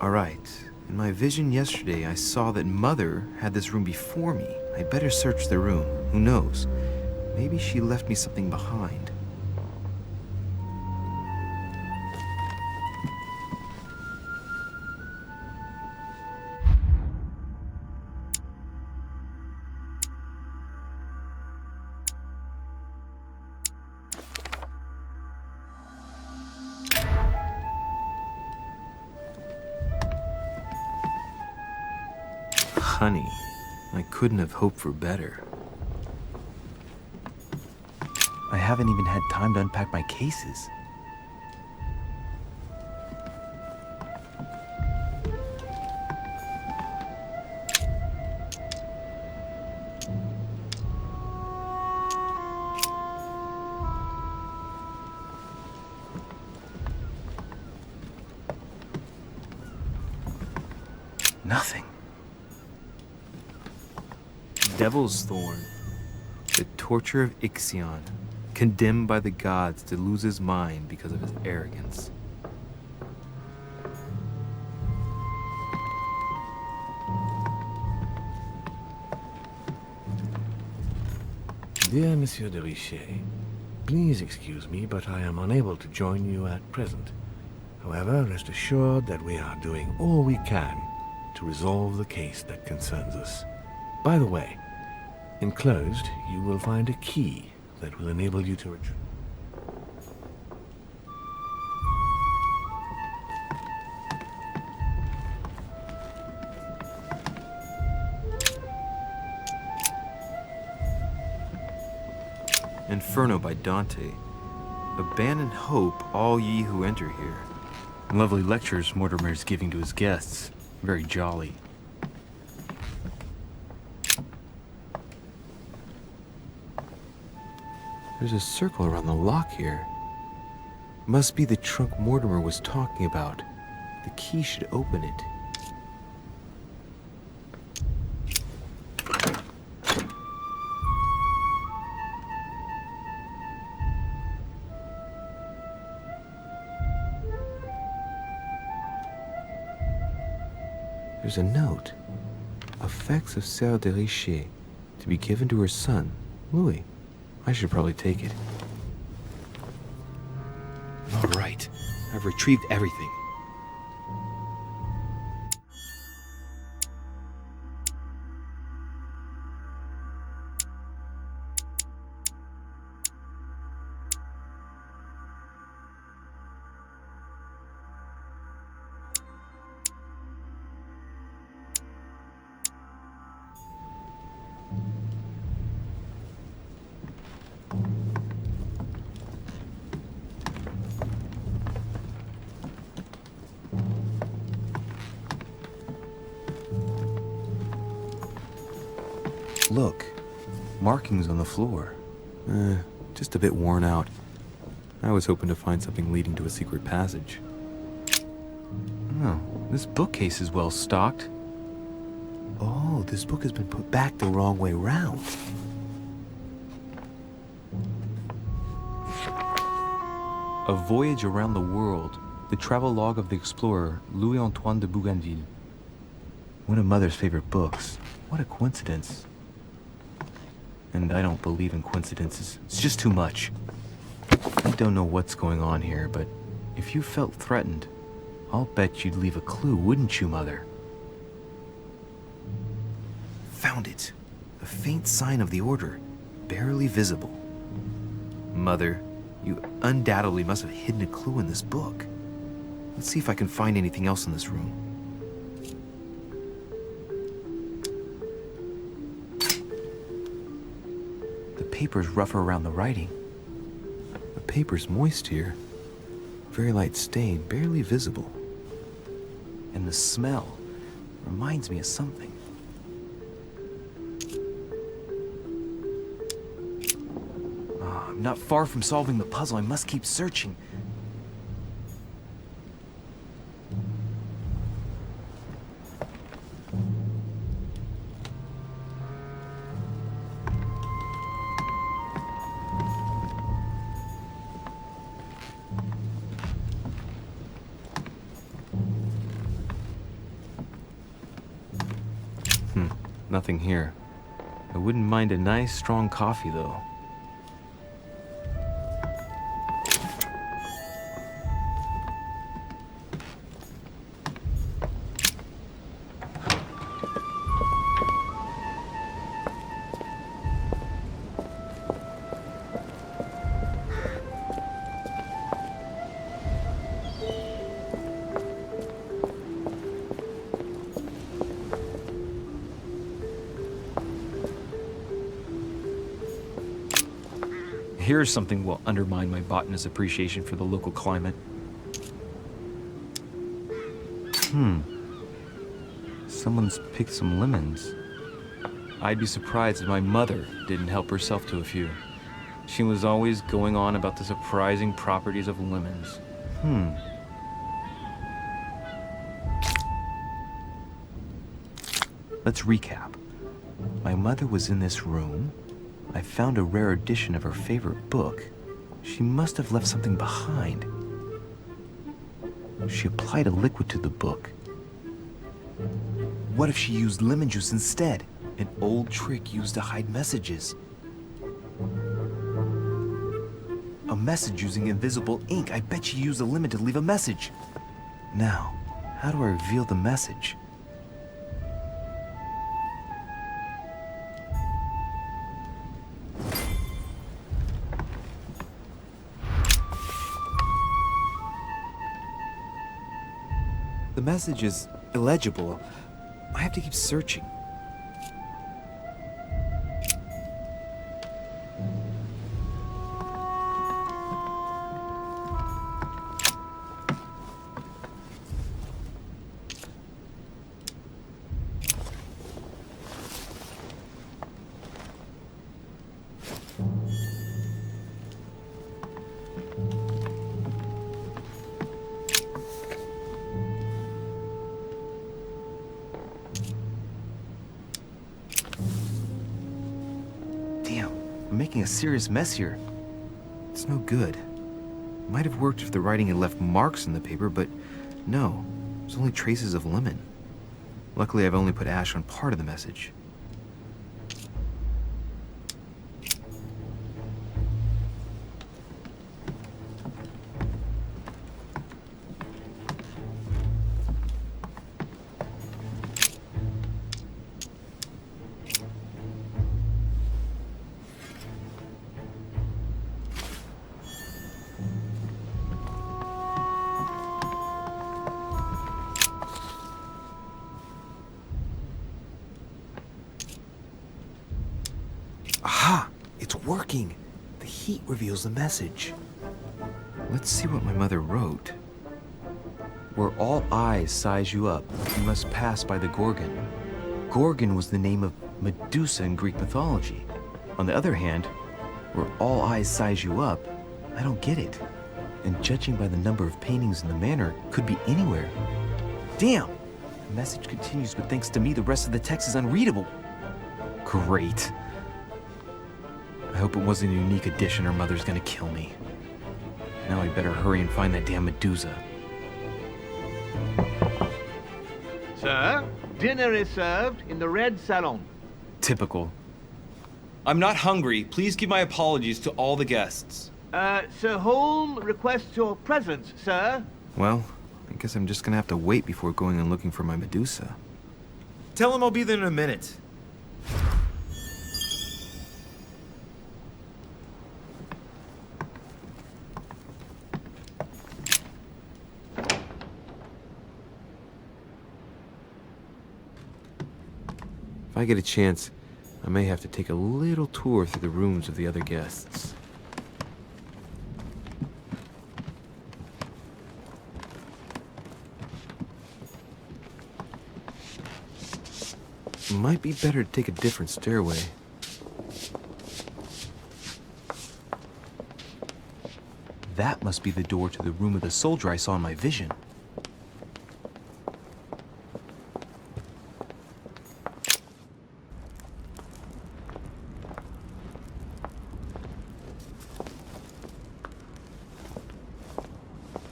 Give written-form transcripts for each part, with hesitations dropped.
Alright. In my vision yesterday, I saw that Mother had this room before me. I better search the room. Who knows? Maybe she left me something behind. Honey, I couldn't have hoped for better. I haven't even had time to unpack my cases. Nothing. Devil's Thorn. The torture of Ixion, condemned by the gods to lose his mind because of his arrogance. Dear Monsieur de Richet, please excuse me, but I am unable to join you at present. However, rest assured that we are doing all we can to resolve the case that concerns us. By the way, enclosed, you will find a key that will enable you to retrieve. Inferno by Dante. Abandon hope, all ye who enter here. Lovely lectures Mortimer is giving to his guests. Very jolly. There's a circle around the lock here. Must be the trunk Mortimer was talking about. The key should open it. There's a note. Effects of Sœur de Richet, to be given to her son, Louis. I should probably take it. All right. I've retrieved everything. Look, markings on the floor. Just a bit worn out. I was hoping to find something leading to a secret passage. Oh, this bookcase is well stocked. Oh, this book has been put back the wrong way round. A Voyage Around the World, the travel log of the explorer Louis-Antoine de Bougainville. One of Mother's favorite books. What a coincidence. And I don't believe in coincidences. It's just too much. I don't know what's going on here, but if you felt threatened, I'll bet you'd leave a clue, wouldn't you, Mother? Found it. A faint sign of the order, barely visible. Mother, you undoubtedly must have hidden a clue in this book. Let's see if I can find anything else in this room. The paper's rougher around the writing. The paper's moist here. Very light stain, barely visible. And the smell reminds me of something. I'm not far from solving the puzzle. I must keep searching. Nothing here. I wouldn't mind a nice, strong coffee, though. Here's something will undermine my botanist's appreciation for the local climate. Someone's picked some lemons. I'd be surprised if my mother didn't help herself to a few. She was always going on about the surprising properties of lemons. Let's recap. My mother was in this room. I found a rare edition of her favorite book. She must have left something behind. She applied a liquid to the book. What if she used lemon juice instead? An old trick used to hide messages. A message using invisible ink. I bet she used a lemon to leave a message. Now, how do I reveal the message? The message is illegible. I have to keep searching. I'm making a serious mess here. It's no good. It might have worked if the writing had left marks in the paper, but no. There's only traces of lemon. Luckily, I've only put ash on part of the message. Aha! It's working! The heat reveals the message. Let's see what my mother wrote. Where all eyes size you up, you must pass by the Gorgon. Gorgon was the name of Medusa in Greek mythology. On the other hand, where all eyes size you up, I don't get it. And judging by the number of paintings in the manor, it could be anywhere. Damn! The message continues, but thanks to me, the rest of the text is unreadable. Great. I hope it wasn't a unique edition or Mother's gonna kill me. Now I better hurry and find that damn Medusa. Sir, dinner is served in the red salon. Typical. I'm not hungry. Please give my apologies to all the guests. Sir Holm requests your presence, sir. Well, I guess I'm just gonna have to wait before going and looking for my Medusa. Tell him I'll be there in a minute. If I get a chance, I may have to take a little tour through the rooms of the other guests. Might be better to take a different stairway. That must be the door to the room of the soldier I saw in my vision.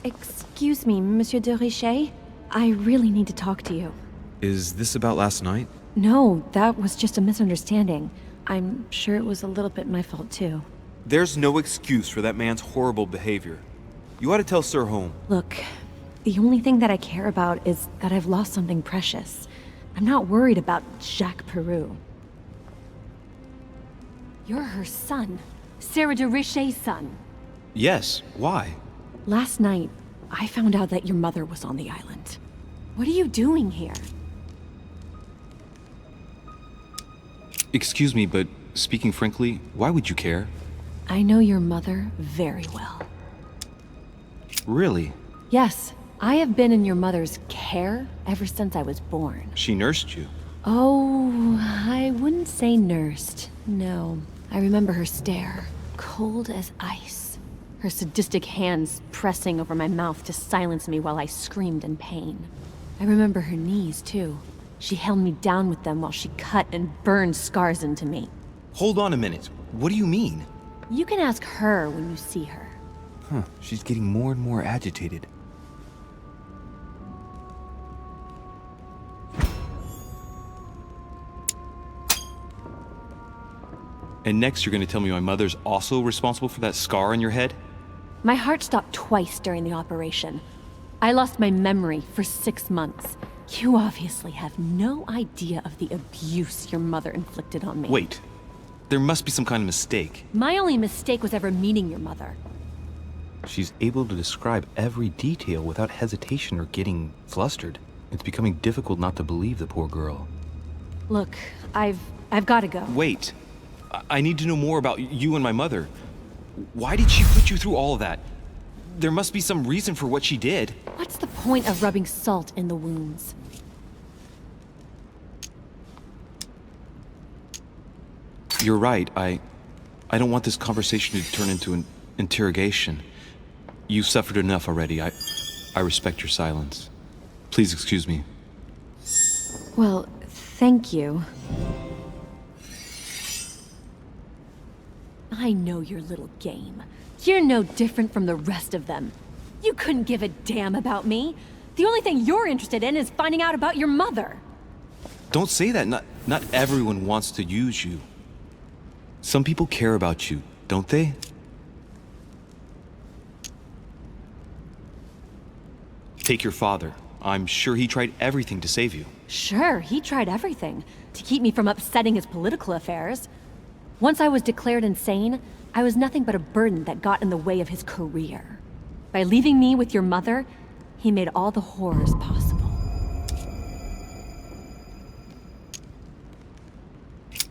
Excuse me, Monsieur de Richet. I really need to talk to you. Is this about last night? No, that was just a misunderstanding. I'm sure it was a little bit my fault too. There's no excuse for that man's horrible behavior. You ought to tell Sir Holm. Look, the only thing that I care about is that I've lost something precious. I'm not worried about Jacques Peru. You're her son. Sarah de Richet's son. Yes, why? Last night, I found out that your mother was on the island. What are you doing here? Excuse me, but speaking frankly, why would you care? I know your mother very well. Really? Yes, I have been in your mother's care ever since I was born. She nursed you. Oh, I wouldn't say nursed. No. I remember her stare, cold as ice. Her sadistic hands pressing over my mouth to silence me while I screamed in pain. I remember her knees, too. She held me down with them while she cut and burned scars into me. Hold on a minute. What do you mean? You can ask her when you see her. Huh, she's getting more and more agitated. And next you're gonna tell me my mother's also responsible for that scar on your head? My heart stopped twice during the operation. I lost my memory for 6 months. You obviously have no idea of the abuse your mother inflicted on me. Wait. There must be some kind of mistake. My only mistake was ever meeting your mother. She's able to describe every detail without hesitation or getting flustered. It's becoming difficult not to believe the poor girl. Look, I've got to go. Wait. I need to know more about you and my mother. Why did she put you through all of that? There must be some reason for what she did. What's the point of rubbing salt in the wounds? You're right. I don't want this conversation to turn into an interrogation. You've suffered enough already. I respect your silence. Please excuse me. Well, thank you. I know your little game. You're no different from the rest of them. You couldn't give a damn about me. The only thing you're interested in is finding out about your mother. Don't say that. Not everyone wants to use you. Some people care about you, don't they? Take your father. I'm sure he tried everything to save you. Sure, he tried everything to keep me from upsetting his political affairs. Once I was declared insane, I was nothing but a burden that got in the way of his career. By leaving me with your mother, he made all the horrors possible.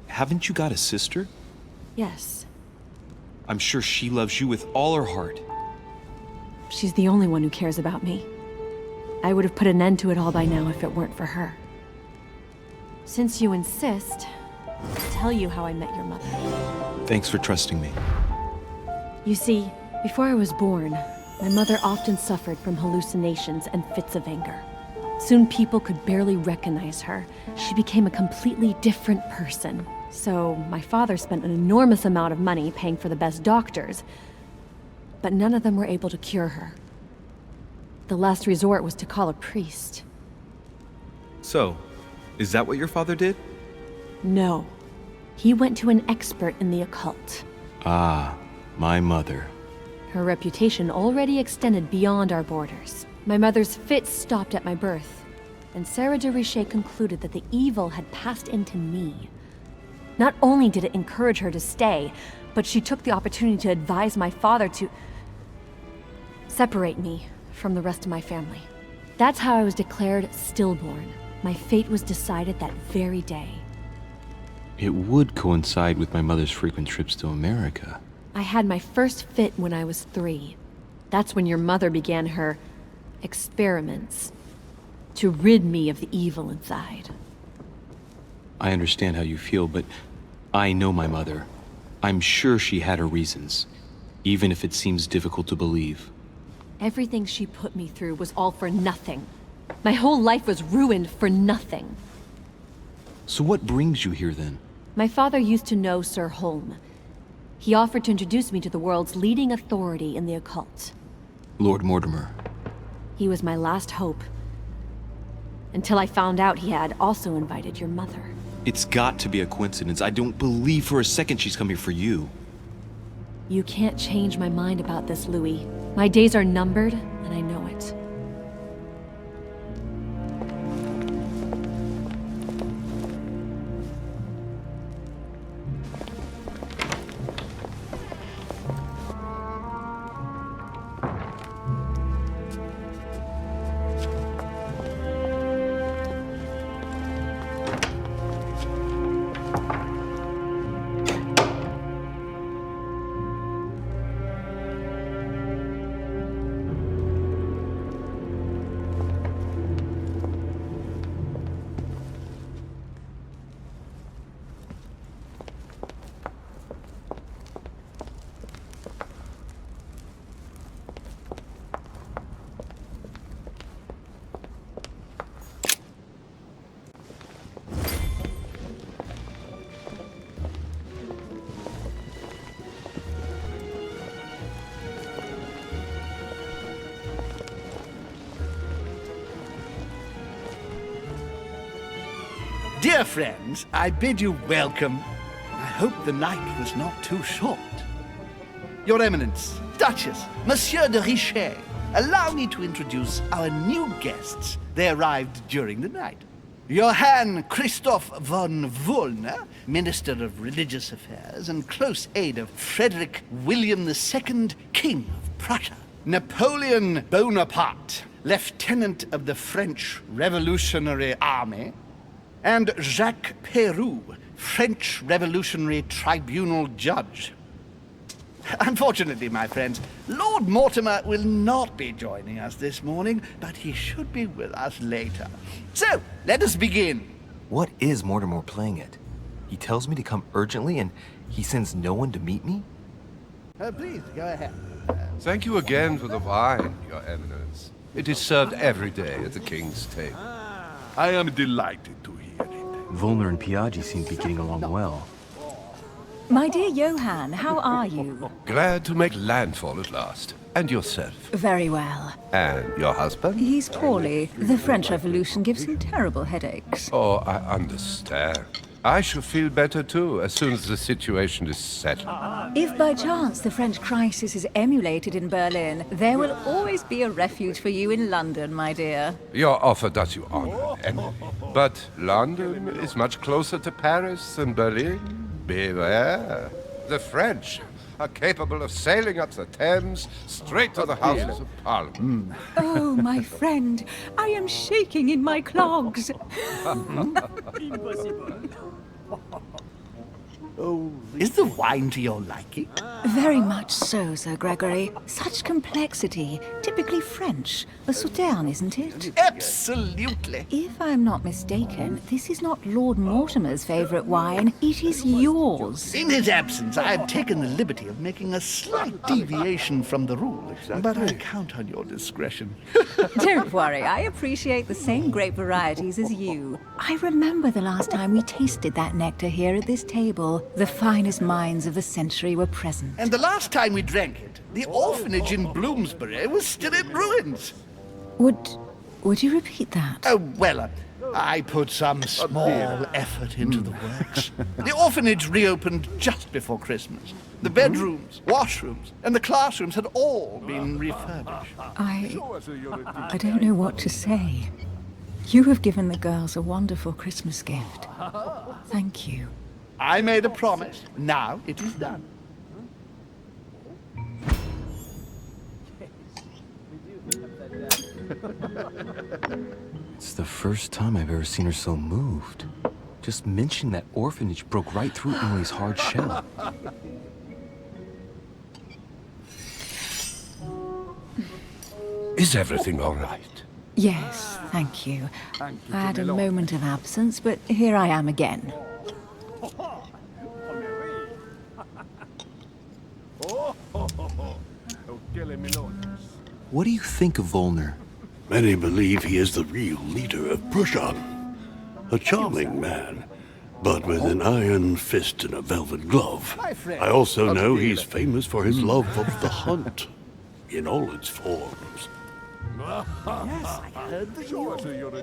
Haven't you got a sister? Yes, I'm sure she loves you with all her heart. she's the only one who cares about me. I would have put an end to it all by now if it weren't for her. Since you insist, I'll tell you how I met your mother. Thanks for trusting me. You see, before I was born, my mother often suffered from hallucinations and fits of anger. Soon people could barely recognize her. She became a completely different person. So my father spent an enormous amount of money paying for the best doctors, but none of them were able to cure her. The last resort was to call a priest. So, is that what your father did? No. He went to an expert in the occult. Ah, my mother. Her reputation already extended beyond our borders. My mother's fits stopped at my birth, and Sarah de Richet concluded that the evil had passed into me. Not only did it encourage her to stay, but she took the opportunity to advise my father to separate me from the rest of my family. That's how I was declared stillborn. My fate was decided that very day. It would coincide with my mother's frequent trips to America. I had my first fit when I was 3. That's when your mother began her experiments to rid me of the evil inside. I understand how you feel, but I know my mother. I'm sure she had her reasons, even if it seems difficult to believe. Everything she put me through was all for nothing. My whole life was ruined for nothing. So what brings you here then? My father used to know Sir Holm. He offered to introduce me to the world's leading authority in the occult. Lord Mortimer. He was my last hope. until I found out he had also invited your mother. It's got to be a coincidence. I don't believe for a second she's coming for you. You can't change my mind about this, Louis. My days are numbered, and I know it. Dear friends, I bid you welcome. I hope the night was not too short. Your Eminence, Duchess, Monsieur de Richet, allow me to introduce our new guests. They arrived during the night. Johann Christoph von Wollner, Minister of Religious Affairs and close aide of Frederick William II, King of Prussia. Napoleon Bonaparte, Lieutenant of the French Revolutionary Army. And Jacques Peroux, French Revolutionary Tribunal Judge. Unfortunately, my friends, Lord Mortimer will not be joining us this morning, but he should be with us later. So, let us begin. What is Mortimer playing at? He tells me to come urgently and he sends no one to meet me? Please, go ahead. Thank you again for the wine, Your Eminence. It is served every day at the King's table. I am delighted to hear it. Volner and Piaggi seem to be getting along well. My dear Johann, how are you? Glad to make landfall at last. And yourself? Very well. And your husband? He's poorly. The French Revolution gives him terrible headaches. Oh, I understand. I shall feel better too, as soon as the situation is settled. If by chance the French crisis is emulated in Berlin, there will always be a refuge for you in London, my dear. Your offer does you honor, Emily. But London is much closer to Paris than Berlin. Beware. The French are capable of sailing up the Thames straight to the Houses of Parliament. Oh, my friend, I am shaking in my clogs. Is the wine to your liking? Very much so, Sir Gregory. Such complexity. Typically French. A Sauterne, isn't it? Absolutely. If I'm not mistaken, this is not Lord Mortimer's favourite wine. It is yours. In his absence, I have taken the liberty of making a slight deviation from the rule, but I count on your discretion. Don't worry, I appreciate the same grape varieties as you. I remember the last time we tasted that nectar here at this table. The finest minds of the century were present. And the last time we drank it, the orphanage in Bloomsbury was still in ruins. Would you repeat that? Oh, well, I put some small effort into the works. The orphanage reopened just before Christmas. The bedrooms, washrooms, and the classrooms had all been refurbished. I don't know what to say. You have given the girls a wonderful Christmas gift. Thank you. I made a promise. Now it is done. It's the first time I've ever seen her so moved. Just mentioning that orphanage broke right through Emily's hard shell. Is everything all right? Yes, thank you. I had a moment of absence, but here I am again. What do you think of Volner? Many believe he is the real leader of Prussia. A charming man, but with an iron fist and a velvet glove. I also know he's famous for his love of the hunt, in all its forms. Yes, I heard the news.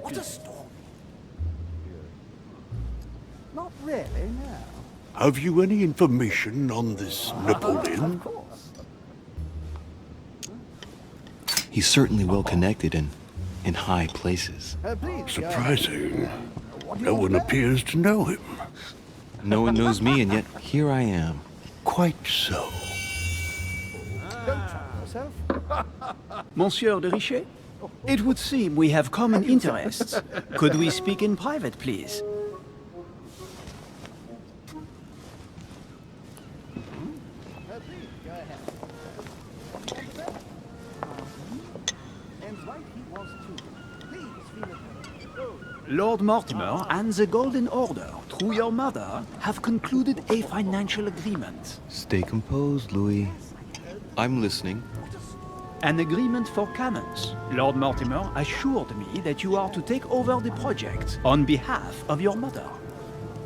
What a storm. Not really, no. Have you any information on this Napoleon? Of course. He's certainly well connected and in high places. Please, Surprising. No one appears to know him. No one knows me, and yet here I am. Quite so. Don't trouble yourself. Monsieur de Richet? It would seem we have common interests. Could we speak in private, please? Please, go ahead. And right he was too. Please feel at home. Lord Mortimer and the Golden Order, through your mother, have concluded a financial agreement. Stay composed, Louis. I'm listening. An agreement for cannons. Lord Mortimer assured me that you are to take over the project on behalf of your mother.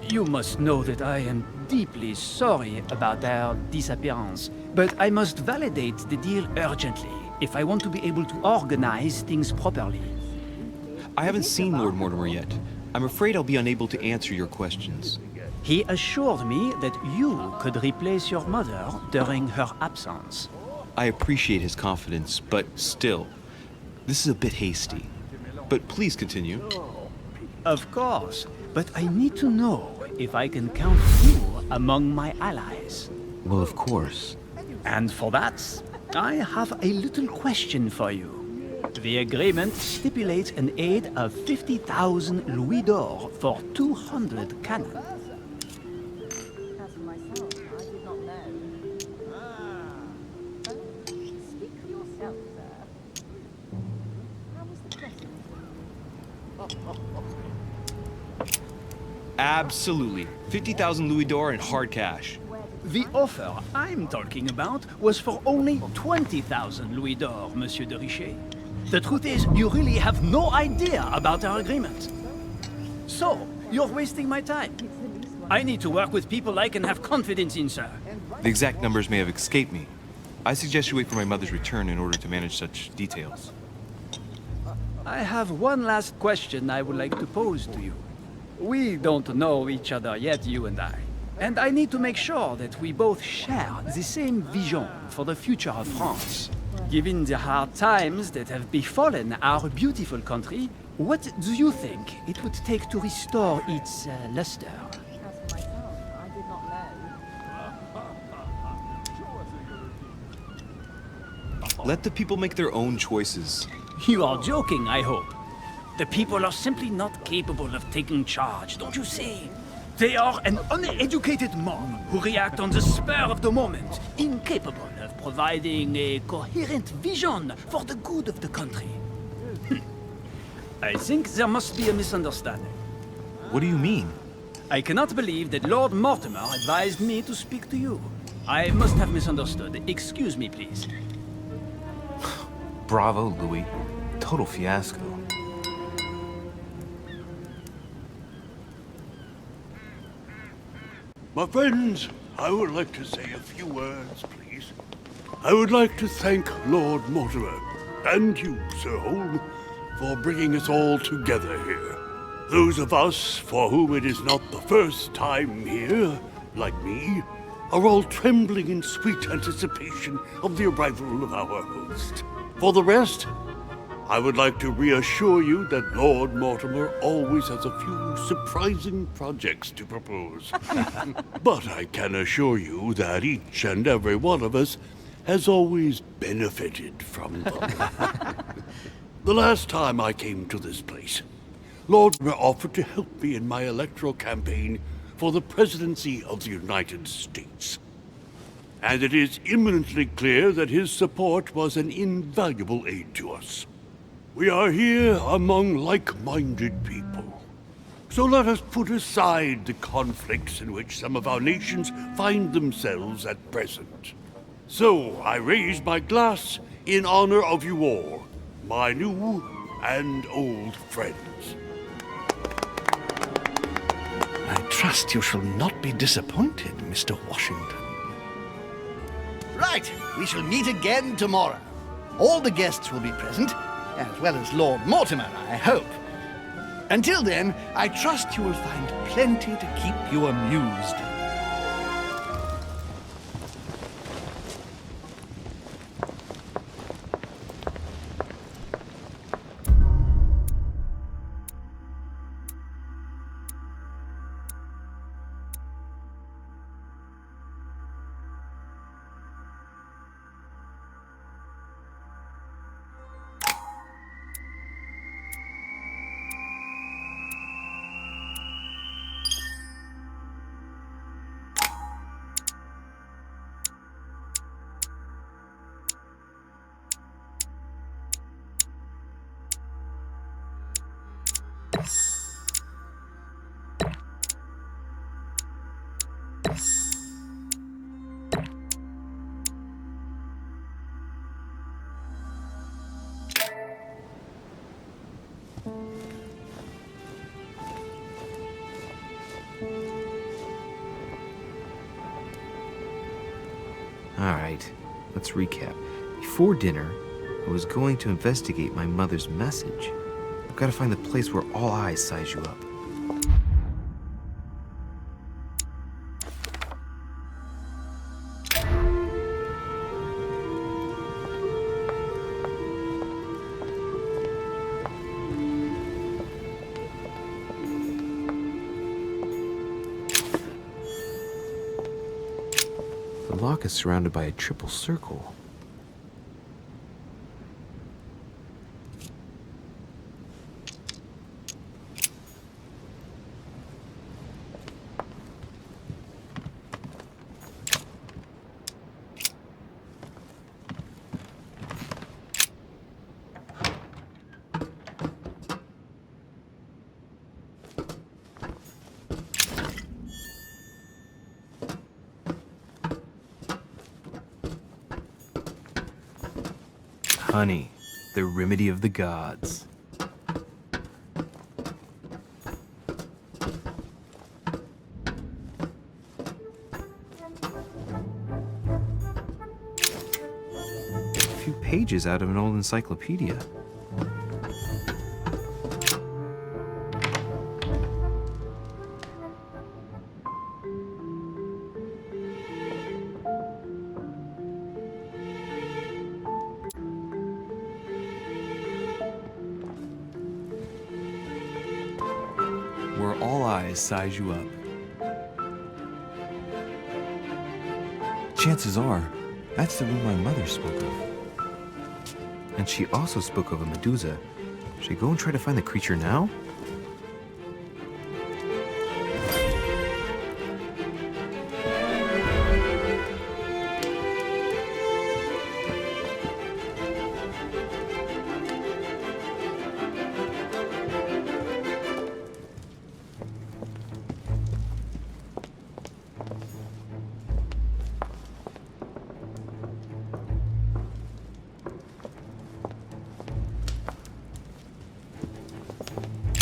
You must know that I am deeply sorry about their disappearance, but I must validate the deal urgently if I want to be able to organize things properly. I haven't seen Lord Mortimer yet. I'm afraid I'll be unable to answer your questions. He assured me that you could replace your mother during her absence. I appreciate his confidence, but still, this is a bit hasty. But please continue. Of course, but I need to know if I can count you among my allies. Well, of course. And for that, I have a little question for you. The agreement stipulates an aid of 50,000 louis d'or for 200 cannon. As for myself, I did not know. Speak for yourself, sir. How was the present? Absolutely. 50,000 louis d'or in hard cash. The offer I'm talking about was for only 20,000 louis d'or, Monsieur de Richet. The truth is, you really have no idea about our agreement. So, you're wasting my time. I need to work with people I can have confidence in, sir. The exact numbers may have escaped me. I suggest you wait for my mother's return in order to manage such details. I have one last question I would like to pose to you. We don't know each other yet, you and I. And I need to make sure that we both share the same vision for the future of France. Given the hard times that have befallen our beautiful country, what do you think it would take to restore its luster? As for myself, I did not know. Let the people make their own choices. You are joking, I hope. The people are simply not capable of taking charge, don't you see? They are an uneducated mob who react on the spur of the moment, incapable of providing a coherent vision for the good of the country. I think there must be a misunderstanding. What do you mean? I cannot believe that Lord Mortimer advised me to speak to you. I must have misunderstood. Excuse me, please. Bravo, Louis. Total fiasco. My friends, I would like to say a few words, please. I would like to thank Lord Mortimer, and you, Sir Holm, for bringing us all together here. Those of us for whom it is not the first time here, like me, are all trembling in sweet anticipation of the arrival of our host. For the rest, I would like to reassure you that Lord Mortimer always has a few surprising projects to propose. But I can assure you that each and every one of us has always benefited from them. The last time I came to this place, Lord Mortimer offered to help me in my electoral campaign for the presidency of the United States. And it is imminently clear that his support was an invaluable aid to us. We are here among like-minded people. So let us put aside the conflicts in which some of our nations find themselves at present. So I raise my glass in honor of you all, my new and old friends. I trust you shall not be disappointed, Mr. Washington. Right, we shall meet again tomorrow. All the guests will be present, as well as Lord Mortimer, I hope. Until then, I trust you will find plenty to keep you amused. Alright, let's recap. Before dinner, I was going to investigate my mother's message. I've got to find the place where all eyes size you up. The lock is surrounded by a triple circle. Honey, the remedy of the gods. A few pages out of an old encyclopedia. Where all eyes size you up. Chances are, that's the room my mother spoke of. And she also spoke of a Medusa. Should I go and try to find the creature now?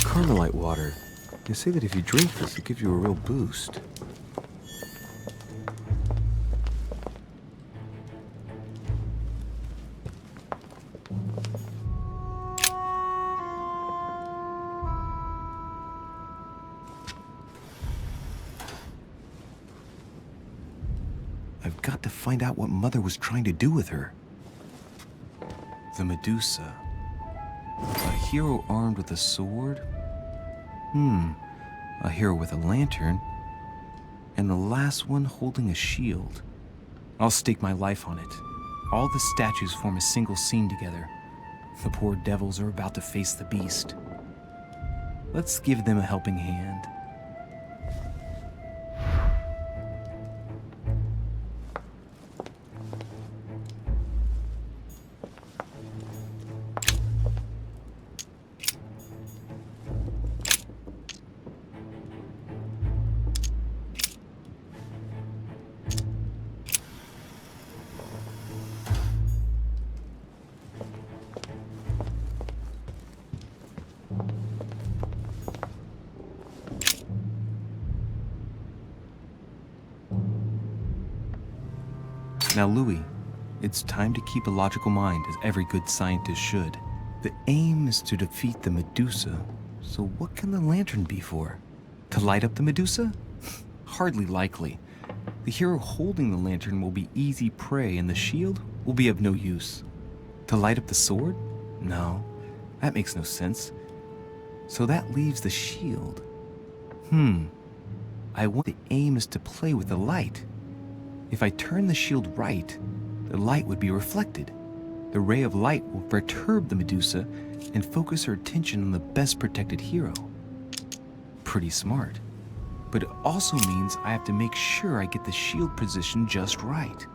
Carmelite water. They say that if you drink this, it gives you a real boost. I've got to find out what Mother was trying to do with her. The Medusa. A hero armed with a sword? A hero with a lantern, and the last one holding a shield. I'll stake my life on it. All the statues form a single scene together. The poor devils are about to face the beast. Let's give them a helping hand. Now, Louis, it's time to keep a logical mind, as every good scientist should. The aim is to defeat the Medusa, So what can the lantern be for? To light up the Medusa? Hardly likely. The hero holding the lantern will be easy prey and the shield will be of no use. To light up the sword? No, that makes no sense. So that leaves the shield. I want the aim is to play with the light. If I turn the shield right, the light would be reflected. The ray of light will perturb the Medusa and focus her attention on the best protected hero. Pretty smart. But it also means I have to make sure I get the shield position just right.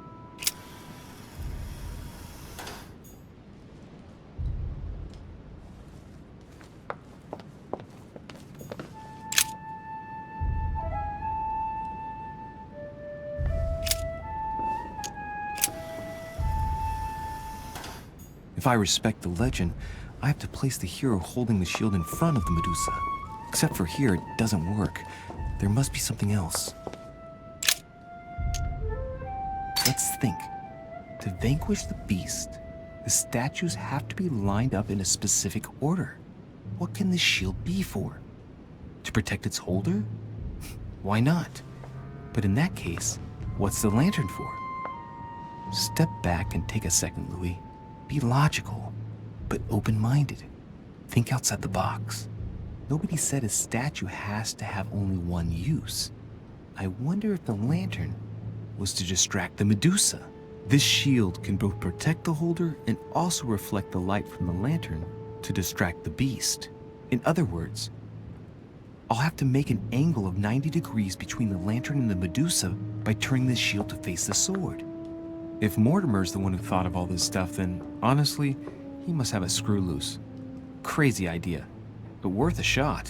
If I respect the legend, I have to place the hero holding the shield in front of the Medusa. Except for here, it doesn't work. There must be something else. Let's think. To vanquish the beast, the statues have to be lined up in a specific order. What can this shield be for? To protect its holder? Why not? But in that case, what's the lantern for? Step back and take a second, Louis. Be logical, but open-minded. Think outside the box. Nobody said a statue has to have only one use. I wonder if the lantern was to distract the Medusa. This shield can both protect the holder and also reflect the light from the lantern to distract the beast. In other words, I'll have to make an angle of 90 degrees between the lantern and the Medusa by turning the shield to face the sword. If Mortimer's the one who thought of all this stuff, then honestly, he must have a screw loose. Crazy idea, but worth a shot.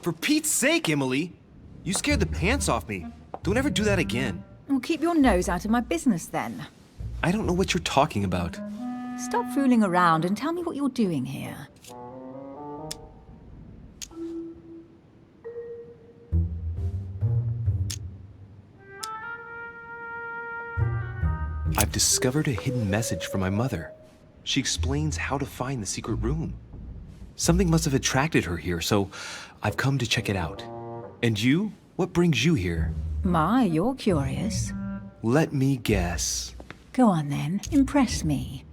For Pete's sake, Emily! You scared the pants off me. Don't ever do that again. Well, keep your nose out of my business then. I don't know what you're talking about. Stop fooling around and tell me what you're doing here. I've discovered a hidden message from my mother. She explains how to find the secret room. Something must have attracted her here, so I've come to check it out. And you? What brings you here? My, you're curious. Let me guess. Go on then, impress me.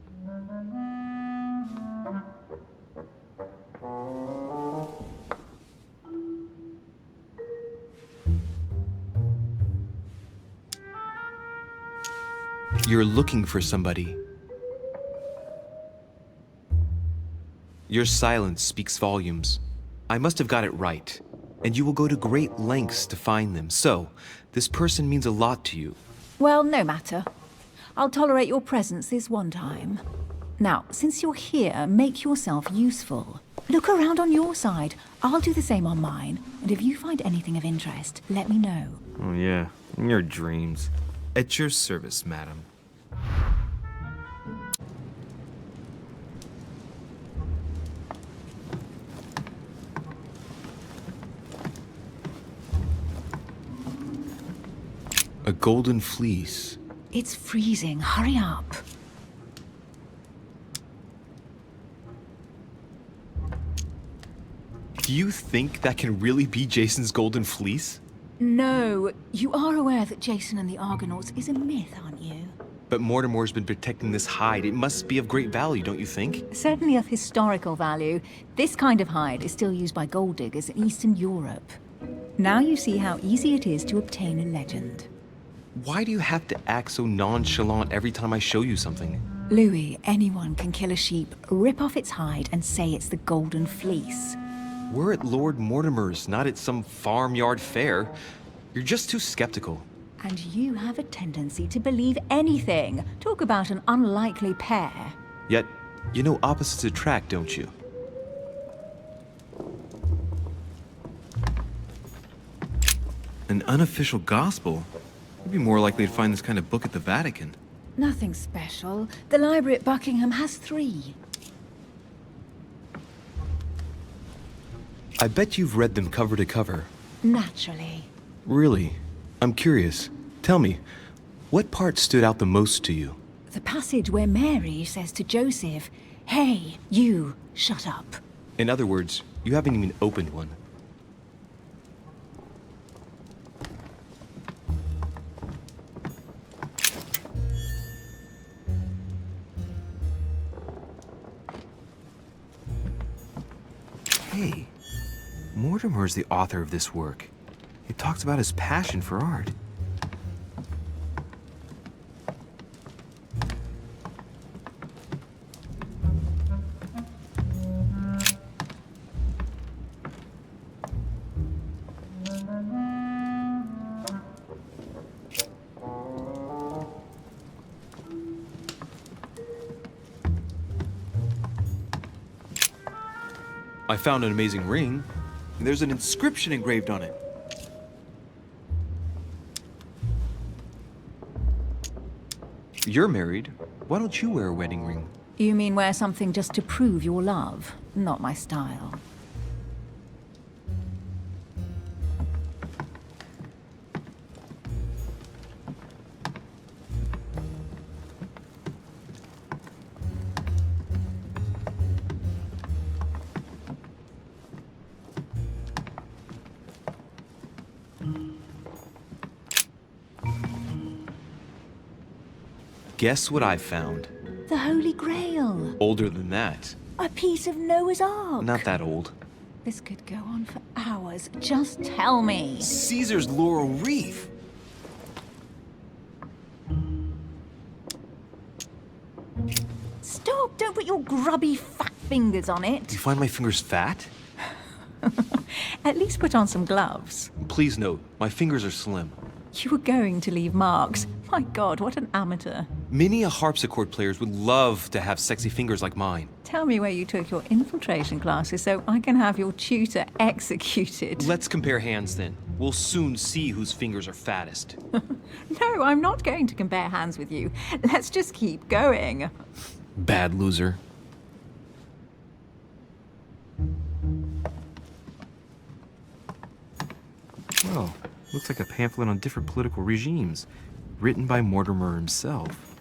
You're looking for somebody. Your silence speaks volumes. I must have got it right. And you will go to great lengths to find them. So, this person means a lot to you. Well, no matter. I'll tolerate your presence this one time. Now, since you're here, make yourself useful. Look around on your side. I'll do the same on mine. And if you find anything of interest, let me know. Oh yeah, in your dreams. At your service, madam. A golden fleece. It's freezing. Hurry up. Do you think that can really be Jason's golden fleece? No. You are aware that Jason and the Argonauts is a myth, aren't you? But Mortimer's been protecting this hide. It must be of great value, don't you think? Certainly of historical value. This kind of hide is still used by gold diggers in Eastern Europe. Now you see how easy it is to obtain a legend. Why do you have to act so nonchalant every time I show you something? Louis, anyone can kill a sheep, rip off its hide, and say it's the Golden Fleece. We're at Lord Mortimer's, not at some farmyard fair. You're just too skeptical. And you have a tendency to believe anything. Talk about an unlikely pair. Yet, you know opposites attract, don't you? An unofficial gospel? You'd be more likely to find this kind of book at the Vatican. Nothing special. The library at Buckingham has 3. I bet you've read them cover to cover. Naturally. Really? I'm curious. Tell me, what part stood out the most to you? The passage where Mary says to Joseph, "Hey, you, shut up." In other words, you haven't even opened one. Hey, Mortimer is the author of this work. It talks about his passion for art. I found an amazing ring. There's an inscription engraved on it. You're married. Why don't you wear a wedding ring? You mean wear something just to prove your love? Not my style. Guess what I found? The Holy Grail. Older than that. A piece of Noah's Ark. Not that old. This could go on for hours. Just tell me. Caesar's laurel wreath. Stop! Don't put your grubby fat fingers on Do you it. find my fingers fat? At least put on some gloves. Please note, my fingers are slim. You were going to leave marks. My God, what an amateur. Many a harpsichord players would love to have sexy fingers like mine. Tell me where you took your infiltration classes so I can have your tutor executed. Let's compare hands then. We'll soon see whose fingers are fattest. No, I'm not going to compare hands with you. Let's just keep going. Bad loser. Well, looks like a pamphlet on different political regimes, written by Mortimer himself.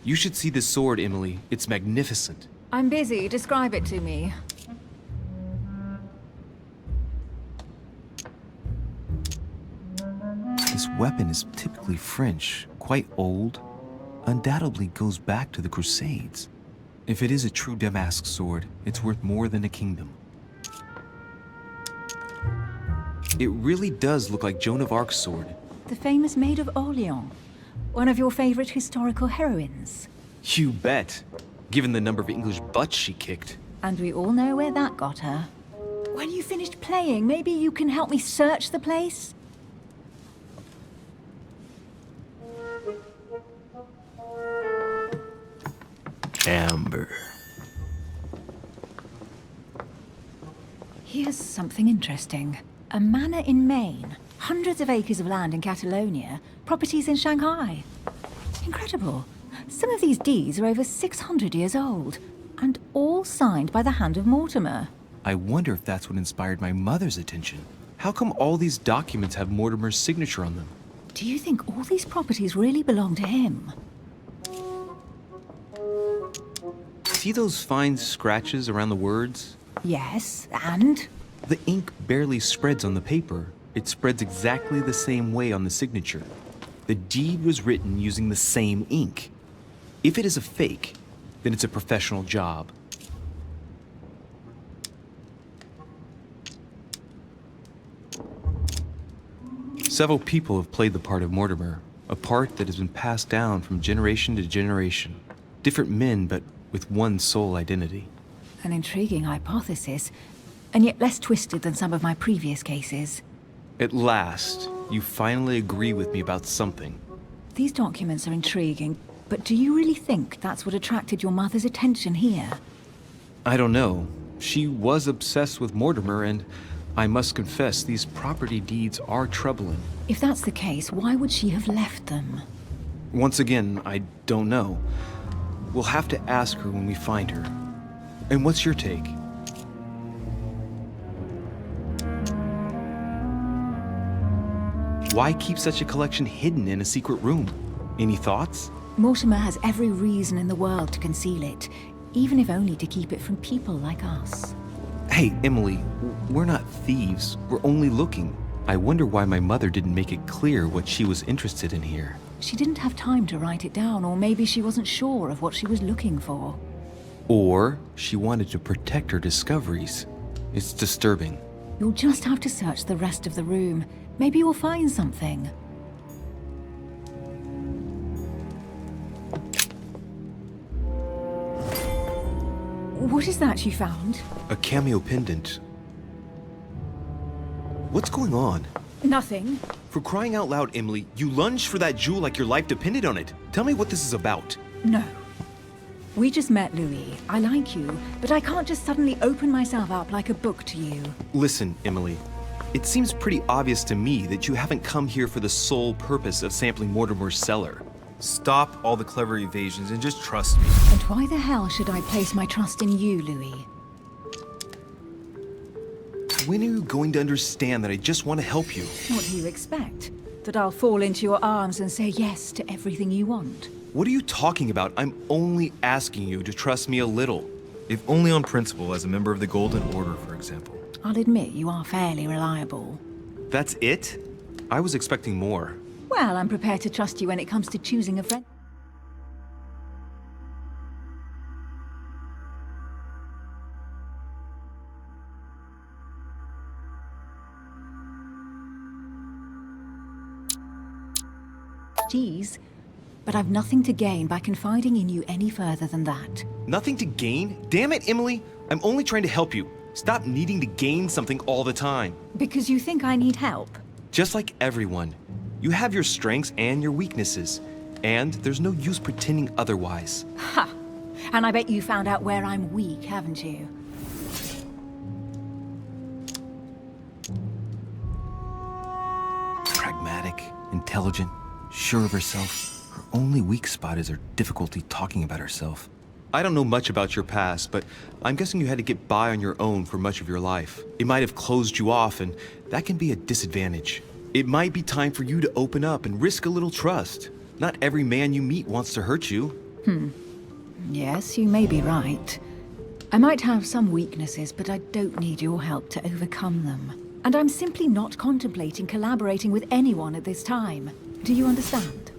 You should see this sword, Emily. It's magnificent. I'm busy. Describe it to me. This weapon is typically French, quite old, undoubtedly goes back to the Crusades. If it is a true Damask sword, it's worth more than a kingdom. It really does look like Joan of Arc's sword. The famous Maid of Orleans. One of your favorite historical heroines. You bet, given the number of English butts she kicked. And we all know where that got her. When you finished playing, maybe you can help me search the place? Amber. Here's something interesting. A manor in Maine, hundreds of acres of land in Catalonia, properties in Shanghai. Incredible. Some of these deeds are over 600 years old, and all signed by the hand of Mortimer. I wonder if that's what inspired my mother's attention. How come all these documents have Mortimer's signature on them? Do you think all these properties really belong to him? See those fine scratches around the words? Yes, and? The ink barely spreads on the paper. It spreads exactly the same way on the signature. The deed was written using the same ink. If it is a fake, then it's a professional job. Several people have played the part of Mortimer, a part that has been passed down from generation to generation. Different men, but with one sole identity. An intriguing hypothesis, and yet less twisted than some of my previous cases. At last, you finally agree with me about something. These documents are intriguing, but do you really think that's what attracted your mother's attention here? I don't know. She was obsessed with Mortimer, and I must confess, these property deeds are troubling. If that's the case, why would she have left them? Once again, I don't know. We'll have to ask her when we find her. And what's your take? Why keep such a collection hidden in a secret room? Any thoughts? Mortimer has every reason in the world to conceal it, even if only to keep it from people like us. Hey, Emily, we're not thieves. We're only looking. I wonder why my mother didn't make it clear what she was interested in here. She didn't have time to write it down, or maybe she wasn't sure of what she was looking for. Or she wanted to protect her discoveries. It's disturbing. You'll just have to search the rest of the room. Maybe you'll find something. What is that you found? A cameo pendant. What's going on? Nothing. For crying out loud, Emily, you lunged for that jewel like your life depended on it. Tell me what this is about. No. We just met, Louis. I like you, but I can't just suddenly open myself up like a book to you. Listen, Emily. It seems pretty obvious to me that you haven't come here for the sole purpose of sampling Mortimer's cellar. Stop all the clever evasions and just trust me. And why the hell should I place my trust in you, Louis? When are you going to understand that I just want to help you? What do you expect? That I'll fall into your arms and say yes to everything you want? What are you talking about? I'm only asking you to trust me a little. If only on principle, as a member of the Golden Order, for example. I'll admit you are fairly reliable. That's it? I was expecting more. Well, I'm prepared to trust you when it comes to choosing a friend. Geez, but I've nothing to gain by confiding in you any further than that. Nothing to gain? Damn it, Emily! I'm only trying to help you. Stop needing to gain something all the time. Because you think I need help? Just like everyone. You have your strengths and your weaknesses. And there's no use pretending otherwise. Ha! And I bet you found out where I'm weak, haven't you? Pragmatic, intelligent, sure of herself. Her only weak spot is her difficulty talking about herself. I don't know much about your past, but I'm guessing you had to get by on your own for much of your life. It might have closed you off, and that can be a disadvantage. It might be time for you to open up and risk a little trust. Not every man you meet wants to hurt you. Yes, you may be right. I might have some weaknesses, but I don't need your help to overcome them. And I'm simply not contemplating collaborating with anyone at this time. Do you understand?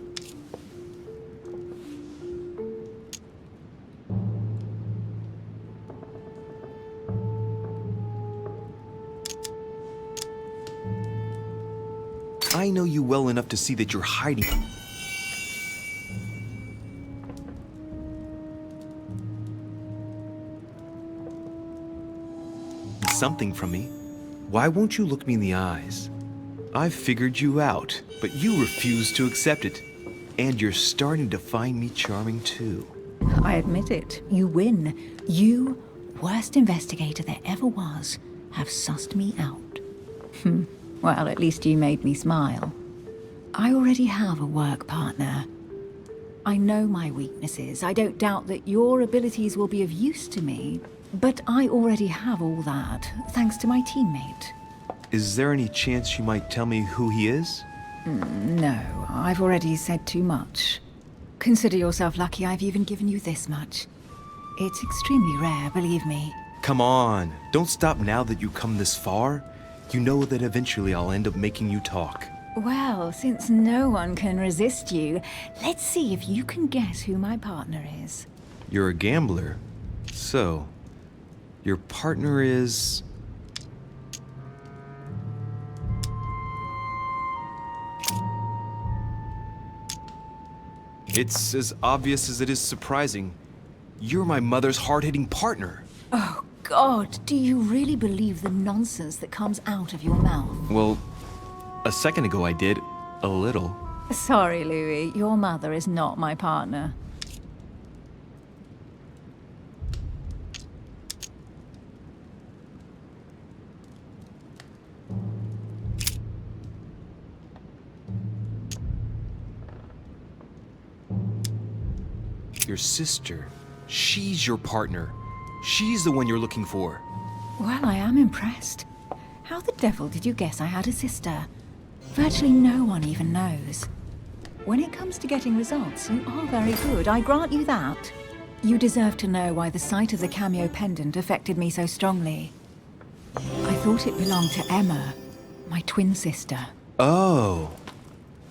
I know you well enough to see that you're hiding something from me. Why won't you look me in the eyes? I've figured you out, but you refuse to accept it. And you're starting to find me charming too. I admit it. You win. You, worst investigator there ever was, have sussed me out. Well, at least you made me smile. I already have a work partner. I know my weaknesses. I don't doubt that your abilities will be of use to me. But I already have all that, thanks to my teammate. Is there any chance you might tell me who he is? No, I've already said too much. Consider yourself lucky I've even given you this much. It's extremely rare, believe me. Come on, don't stop now that you've come this far. You know that eventually I'll end up making you talk. Well, since no one can resist you, let's see if you can guess who my partner is. You're a gambler. So, your partner is... It's as obvious as it is surprising. You're my mother's hard-hitting partner. Oh, God, do you really believe the nonsense that comes out of your mouth? Well, A second ago I did. A little. Sorry, Louis. Your mother is not my partner. Your sister. She's your partner. She's the one you're looking for. Well, I am impressed. How the devil did you guess I had a sister? Virtually no one even knows. When it comes to getting results, you are very good, I grant you that. You deserve to know why the sight of the cameo pendant affected me so strongly. I thought it belonged to Emma, my twin sister. Oh.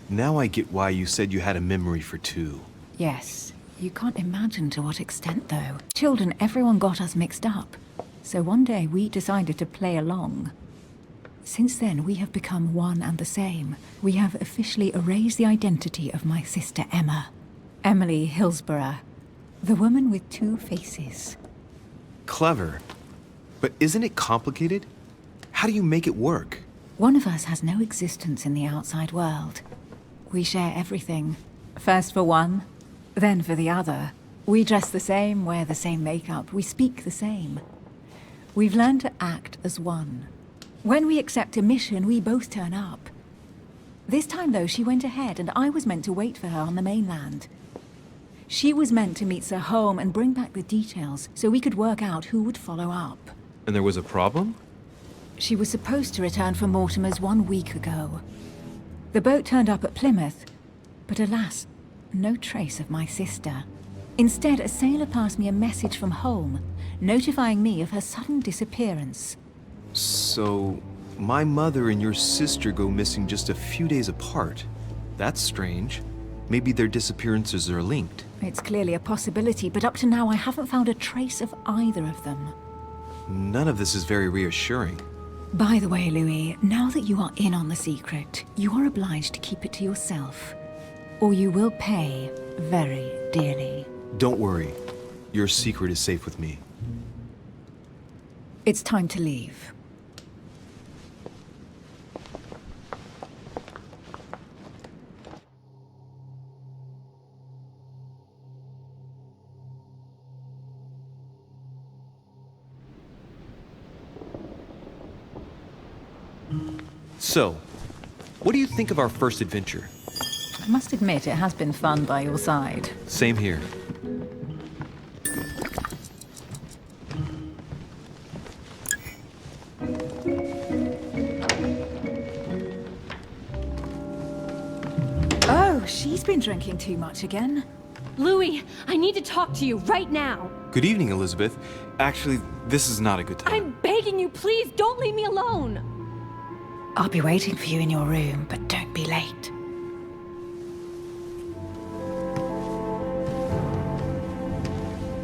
Now I get why you said you had a memory for two. Yes, you can't imagine to what extent, though. Children, everyone got us mixed up. So one day we decided to play along. Since then, we have become one and the same. We have officially erased the identity of my sister Emma. Emily Hillsborough. The woman with two faces. Clever. But isn't it complicated? How do you make it work? One of us has no existence in the outside world. We share everything. First for one, then for the other. We dress the same, wear the same makeup, we speak the same. We've learned to act as one. When we accept a mission, we both turn up. This time, though, she went ahead, and I was meant to wait for her on the mainland. She was meant to meet Sir Home and bring back the details, so we could work out who would follow up. And there was a problem? She was supposed to return from Mortimer's 1 week ago. The boat turned up at Plymouth, but alas, no trace of my sister. Instead, a sailor passed me a message from home, notifying me of her sudden disappearance. So, my mother and your sister go missing just a few days apart. That's strange. Maybe their disappearances are linked. It's clearly a possibility, but up to now I haven't found a trace of either of them. None of this is very reassuring. By the way, Louis, now that you are in on the secret, you are obliged to keep it to yourself. Or you will pay very dearly. Don't worry. Your secret is safe with me. It's time to leave. So, what do you think of our first adventure? I must admit, it has been fun by your side. Same here. Oh, she's been drinking too much again. Louis, I need to talk to you right now. Good evening, Elizabeth. Actually, this is not a good time. I'm begging you, please don't leave me alone. I'll be waiting for you in your room, but don't be late.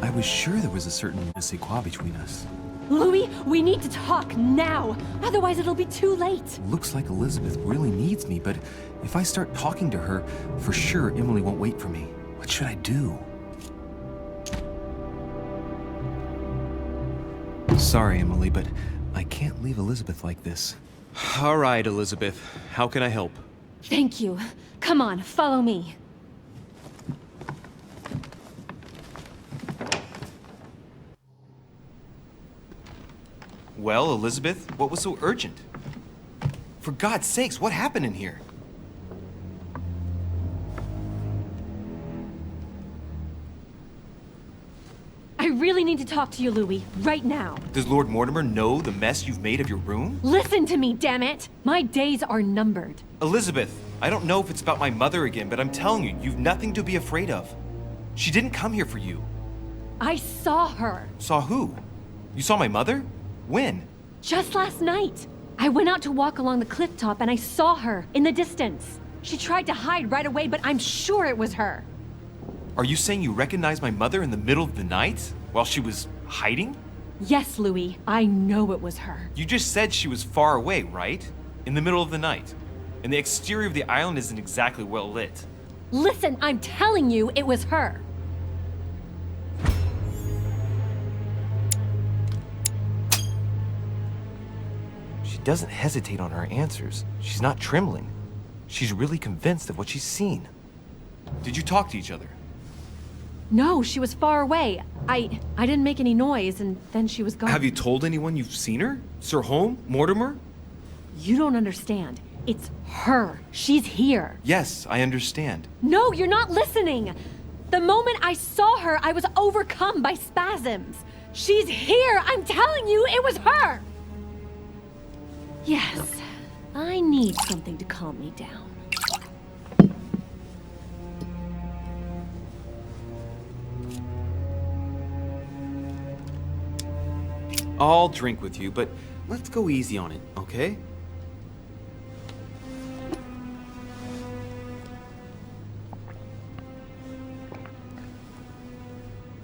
I was sure there was a certain je ne sais quoi between us. Louis, we need to talk now. Otherwise, it'll be too late. Looks like Elizabeth really needs me, but if I start talking to her, for sure Emily won't wait for me. What should I do? Sorry, Emily, but I can't leave Elizabeth like this. All right, Elizabeth. How can I help? Thank you. Come on, follow me. Well, Elizabeth, what was so urgent? For God's sakes, what happened in here? I really need to talk to you, Louis, right now. Does Lord Mortimer know the mess you've made of your room? Listen to me, damn it! My days are numbered. Elizabeth, I don't know if it's about my mother again, but I'm telling you, you've nothing to be afraid of. She didn't come here for you. I saw her. Saw who? You saw my mother? When? Just last night. I went out to walk along the cliff top and I saw her in the distance. She tried to hide right away, but I'm sure it was her. Are you saying you recognized my mother in the middle of the night? While she was hiding? Yes, Louis. I know it was her. You just said she was far away, right? In the middle of the night. And the exterior of the island isn't exactly well lit. Listen, I'm telling you it was her. She She doesn't hesitate on her answers. She's not trembling. She's really convinced of what she's seen. Did you talk to each other? No, she was far away. I didn't make any noise, and then she was gone. Have you told anyone you've seen her? Sir Holm? Mortimer? You don't understand. It's her. She's here. Yes, I understand. No, you're not listening. The moment I saw her, I was overcome by spasms. She's here. I'm telling you, it was her. Yes, I need something to calm me down. I'll drink with you, but let's go easy on it, okay?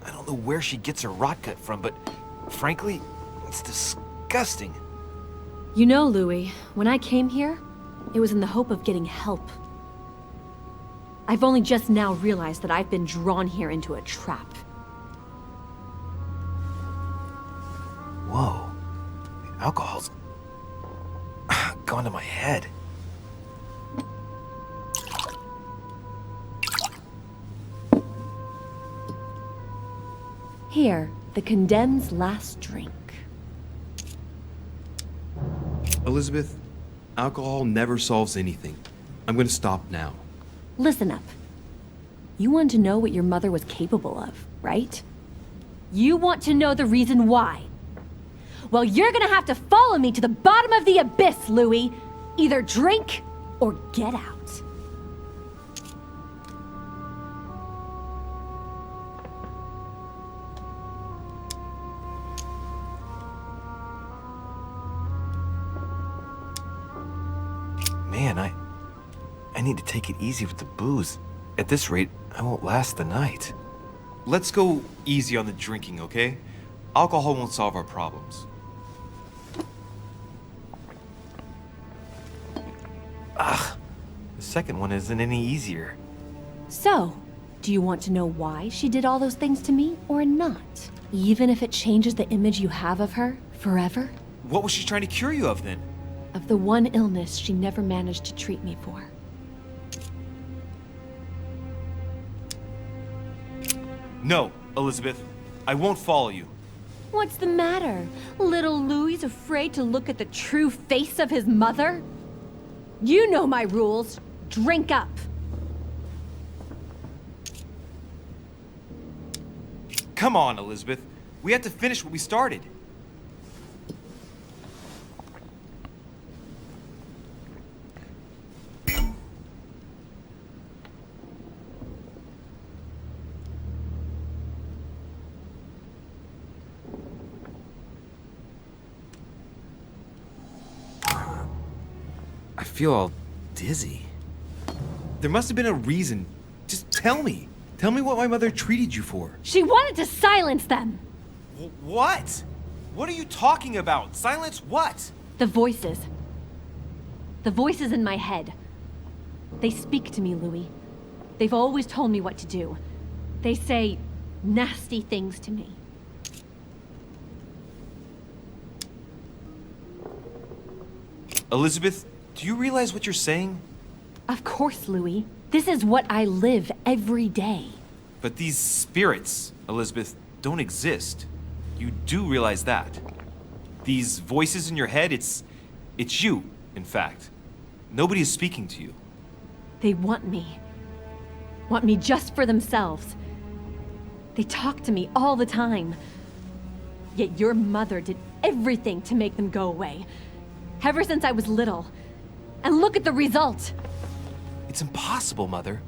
I don't know where she gets her rot gut from, but frankly, it's disgusting. You know, Louis, when I came here, it was in the hope of getting help. I've only just now realized that I've been drawn here into a trap. Whoa. The alcohol's gone to my head. Here, the condemned's last drink. Elizabeth, alcohol never solves anything. I'm gonna stop now. Listen up. You want to know what your mother was capable of, right? You want to know the reason why. Well, you're gonna have to follow me to the bottom of the abyss, Louis. Either drink or get out. Man, I need to take it easy with the booze. At this rate, I won't last the night. Let's go easy on the drinking, okay? Alcohol won't solve our problems. Ugh, the second one isn't any easier. So, do you want to know why she did all those things to me or not? Even if it changes the image you have of her forever? What was she trying to cure you of then? Of the one illness she never managed to treat me for. No, Elizabeth. I won't follow you. What's the matter? Little Louis's afraid to look at the true face of his mother? You know my rules. Drink up. Come on, Elizabeth. We have to finish what we started. I feel all dizzy. There must have been a reason. Just tell me. Tell me what my mother treated you for. She wanted to silence them. What? What are you talking about? Silence what? The voices. The voices in my head. They speak to me, Louis. They've always told me what to do. They say nasty things to me. Elizabeth, do you realize what you're saying? Of course, Louis. This is what I live every day. But these spirits, Elizabeth, don't exist. You do realize that. These voices in your head, it's you, in fact. Nobody is speaking to you. They want me. Want me just for themselves. They talk to me all the time. Yet your mother did everything to make them go away. Ever since I was little. And look at the result. It's impossible, Mother.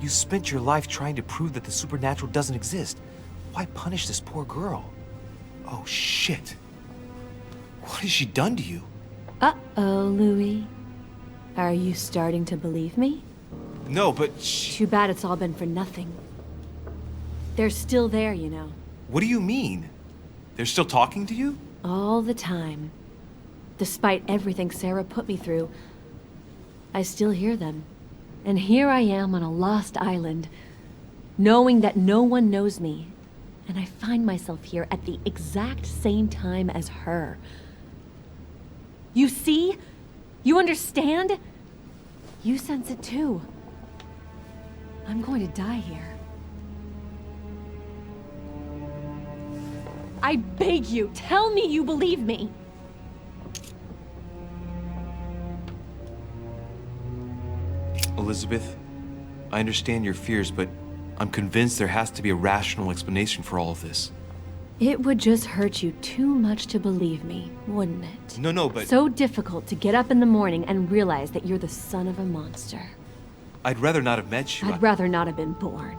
You spent your life trying to prove that the supernatural doesn't exist. Why punish this poor girl? Oh, shit. What has she done to you? Uh-oh, Louis. Are you starting to believe me? No, but Too bad it's all been for nothing. They're still there, you know. What do you mean? They're still talking to you? All the time. Despite everything Sarah put me through, I still hear them. And here I am on a lost island, knowing that no one knows me. And I find myself here at the exact same time as her. You see? You understand? You sense it too. I'm going to die here. I beg you, tell me you believe me! Elizabeth, I understand your fears, but I'm convinced there has to be a rational explanation for all of this. It would just hurt you too much to believe me, wouldn't it? No, but... So difficult to get up in the morning and realize that you're the son of a monster. I'd rather not have met you. I'd rather not have been born.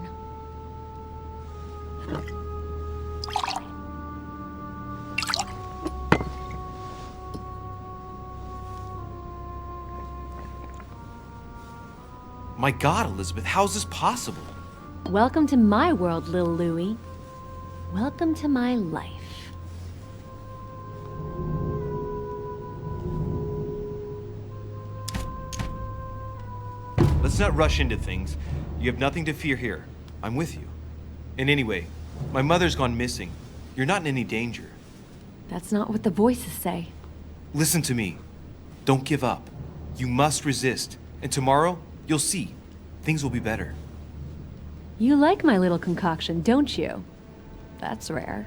My God, Elizabeth, how is this possible? Welcome to my world, little Louis. Welcome to my life. Let's not rush into things. You have nothing to fear here. I'm with you. And anyway, my mother's gone missing. You're not in any danger. That's not what the voices say. Listen to me. Don't give up. You must resist. And tomorrow, you'll see. Things will be better. You like my little concoction, don't you? That's rare.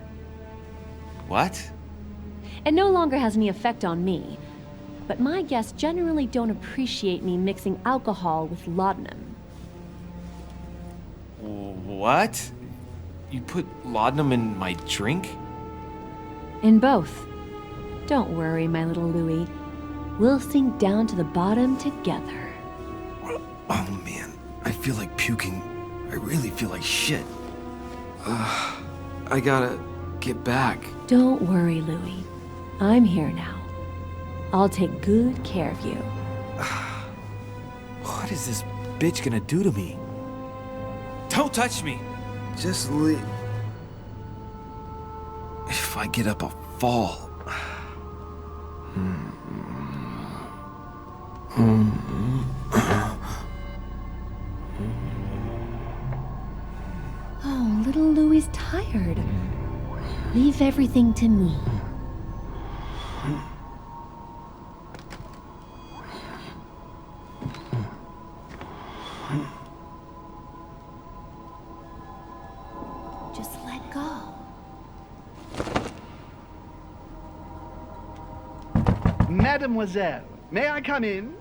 What? It no longer has any effect on me. But my guests generally don't appreciate me mixing alcohol with laudanum. What? You put laudanum in my drink? In both. Don't worry, my little Louis. We'll sink down to the bottom together. Oh man, I feel like puking. I really feel like shit. I gotta get back. Don't worry, Louis. I'm here now. I'll take good care of you. What is this bitch gonna do to me? Don't touch me! Just leave. If I get up, I'll fall. Oh, little Louie's tired. Leave everything to me. Just let go. Mademoiselle, may I come in?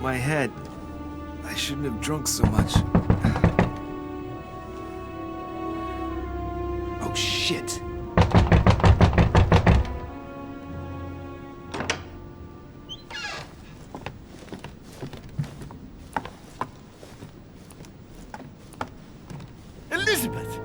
My head. I shouldn't have drunk so much. Oh, shit. Elizabeth!